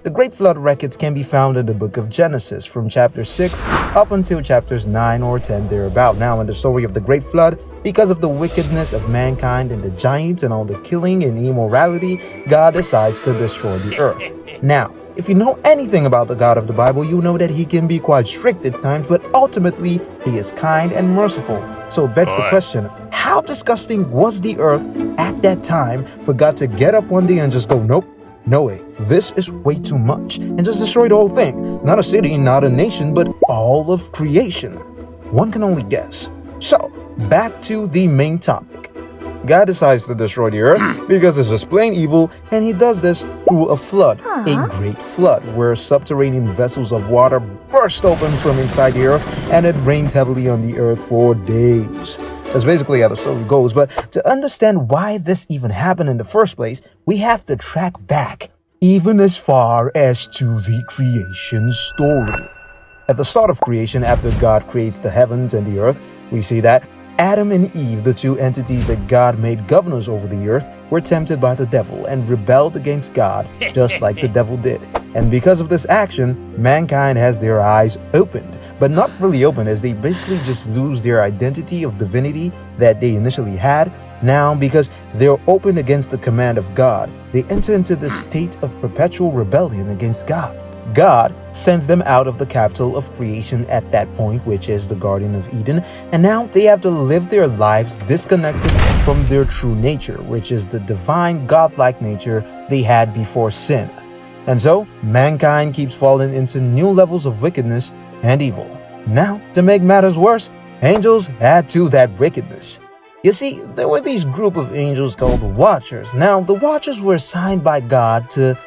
The Great Flood records can be found in the book of Genesis from chapter 6 up until chapters 9 or 10 thereabout. Now, in the story of the Great Flood, because of the wickedness of mankind and the giants and all the killing and immorality, God decides to destroy the earth. Now, if you know anything about the God of the Bible, you know that he can be quite strict at times, but ultimately, he is kind and merciful. So it begs the question, how disgusting was the earth at that time for God to get up one day and just go, nope, no way, this is way too much, and just destroy the whole thing? Not a city, not a nation, but all of creation. One can only guess. So, back to the main topic. God decides to destroy the earth because it's just plain evil, and he does this through a flood, a great flood, where subterranean vessels of water burst open from inside the earth, and it rains heavily on the earth for days. That's basically how the story goes, but to understand why this even happened in the first place, we have to track back even as far as to the creation story. At the start of creation, after God creates the heavens and the earth, we see that Adam and Eve, the two entities that God made governors over the earth, were tempted by the devil and rebelled against God, just like the devil did. And because of this action, mankind has their eyes opened, but not really open, as they basically just lose their identity of divinity that they initially had. Now, because they're open against the command of God, they enter into this state of perpetual rebellion against God. God sends them out of the capital of creation at that point, which is the Garden of Eden, and now they have to live their lives disconnected from their true nature, which is the divine godlike nature they had before sin. And so, mankind keeps falling into new levels of wickedness and evil. Now, to make matters worse, angels add to that wickedness. You see, there were these group of angels called Watchers. Now, the Watchers were assigned by God to,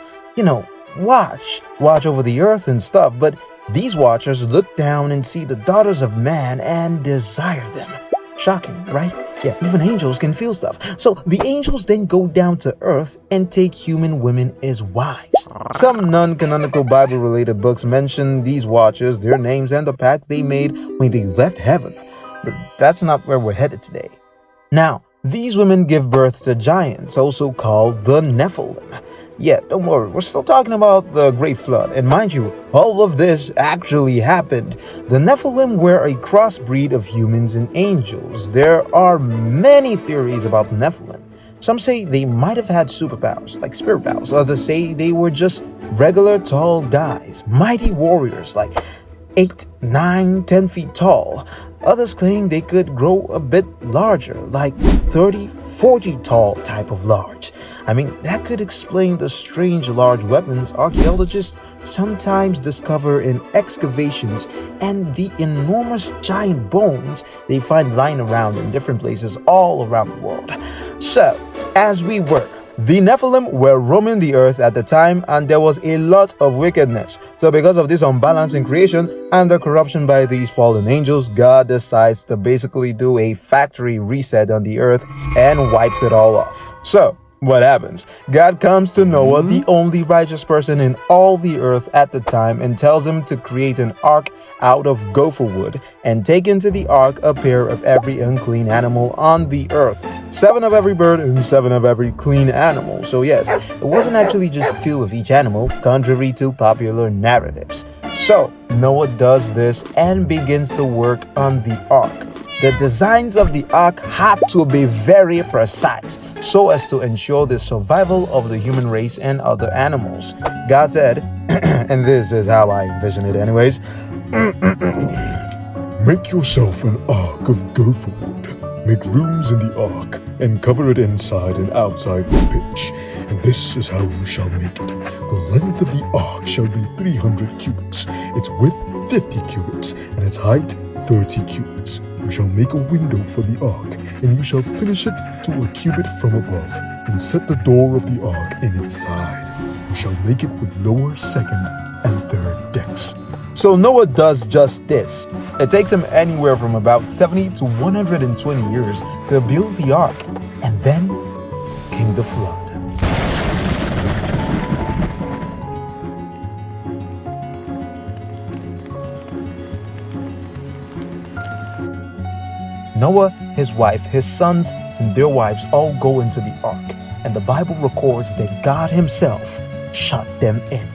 watch over the earth and stuff, but these Watchers look down and see the daughters of man and desire them. Shocking, right? Yeah, even angels can feel stuff. So the angels then go down to earth and take human women as wives. Some non-canonical Bible-related books mention these Watchers, their names, and the pact they made when they left heaven. But that's not where we're headed today. Now, these women give birth to giants, also called the Nephilim. Yeah, don't worry, we're still talking about the Great Flood, and mind you, all of this actually happened. The Nephilim were a crossbreed of humans and angels. There are many theories about the Nephilim. Some say they might have had superpowers, like spirit powers. Others say they were just regular tall guys, mighty warriors, like 8, 9, 10 feet tall. Others claim they could grow a bit larger, like 30, 40 tall type of large. I mean, that could explain the strange large weapons archaeologists sometimes discover in excavations and the enormous giant bones they find lying around in different places all around the world. So, as we were, the Nephilim were roaming the earth at the time, and there was a lot of wickedness. So because of this unbalance in creation and the corruption by these fallen angels, God decides to basically do a factory reset on the earth and wipes it all off. So, what happens? God comes to Noah, the only righteous person in all the earth at the time, and tells him to create an ark out of gopher wood and take into the ark a pair of every unclean animal on the earth, 7 of every bird and 7 of every clean animal. So yes, it wasn't actually just 2 of each animal, contrary to popular narratives. So Noah does this and begins to work on the ark. The designs of the ark had to be very precise so as to ensure the survival of the human race and other animals. God said, and this is how I envision it anyways, make yourself an ark of gopher wood. Make rooms in the ark and cover it inside and outside with pitch. And this is how you shall make it. The length of the ark shall be 300 cubits, its width 50 cubits, and its height 30 cubits. You shall make a window for the ark, and you shall finish it to a cubit from above, and set the door of the ark in its side. You shall make it with lower, second, and third decks. So Noah does just this. It takes him anywhere from about 70 to 120 years to build the ark, and then came the flood. Noah, his wife, his sons, and their wives all go into the ark, and the Bible records that God himself shut them in.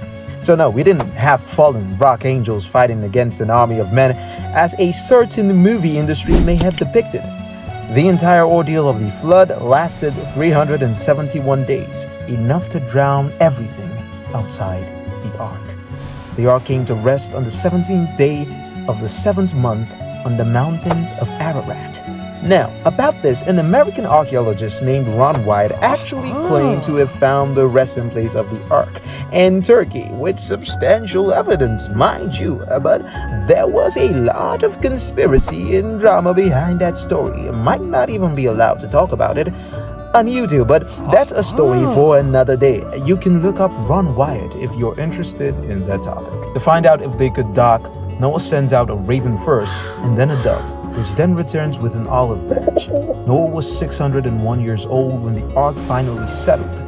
So no, we didn't have fallen rock angels fighting against an army of men as a certain movie industry may have depicted. The entire ordeal of the flood lasted 371 days, enough to drown everything outside the ark. The ark came to rest on the 17th day of the 7th month on the mountains of Ararat. Now, about this, an American archaeologist named Ron White actually claimed to have found the resting place of the Ark in Turkey with substantial evidence, mind you, but there was a lot of conspiracy and drama behind that story. I might not even be allowed to talk about it on YouTube, but that's a story for another day. You can look up Ron Wyatt if you're interested in that topic. To find out if they could dock, Noah sends out a raven first and then a dove, which then returns with an olive branch. Noah was 601 years old when the ark finally settled,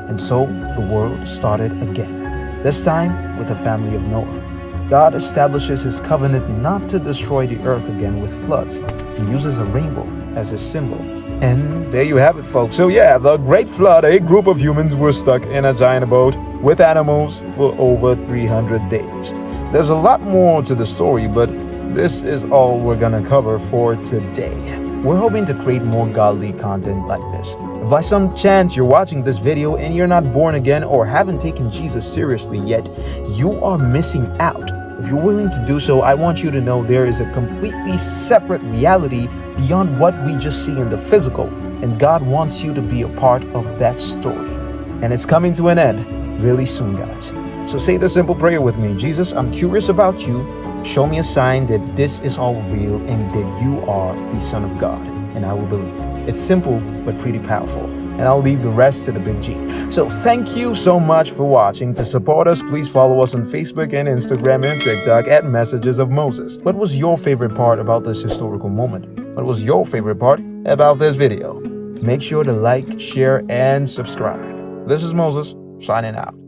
and so the world started again, this time with the family of Noah. God establishes his covenant not to destroy the earth again with floods. He uses a rainbow as his symbol. And there you have it, folks. So yeah, the Great Flood, a group of humans were stuck in a giant boat with animals for over 300 days. There's a lot more to the story, but this is all we're gonna cover for today. We're hoping to create more godly content like this. If by some chance you're watching this video and you're not born again or haven't taken Jesus seriously yet, you are missing out. If you're willing to do so, I want you to know there is a completely separate reality beyond what we just see in the physical, and God wants you to be a part of that story. And it's coming to an end really soon, guys. So say the simple prayer with me. Jesus, I'm curious about you. Show me a sign that this is all real and that you are the Son of God, and I will believe. It's simple, but pretty powerful. And I'll leave the rest to the big G. So thank you so much for watching. To support us, please follow us on Facebook and Instagram and TikTok at Messages of Moses. What was your favorite part about this historical moment? What was your favorite part about this video? Make sure to like, share, and subscribe. This is Moses, signing out.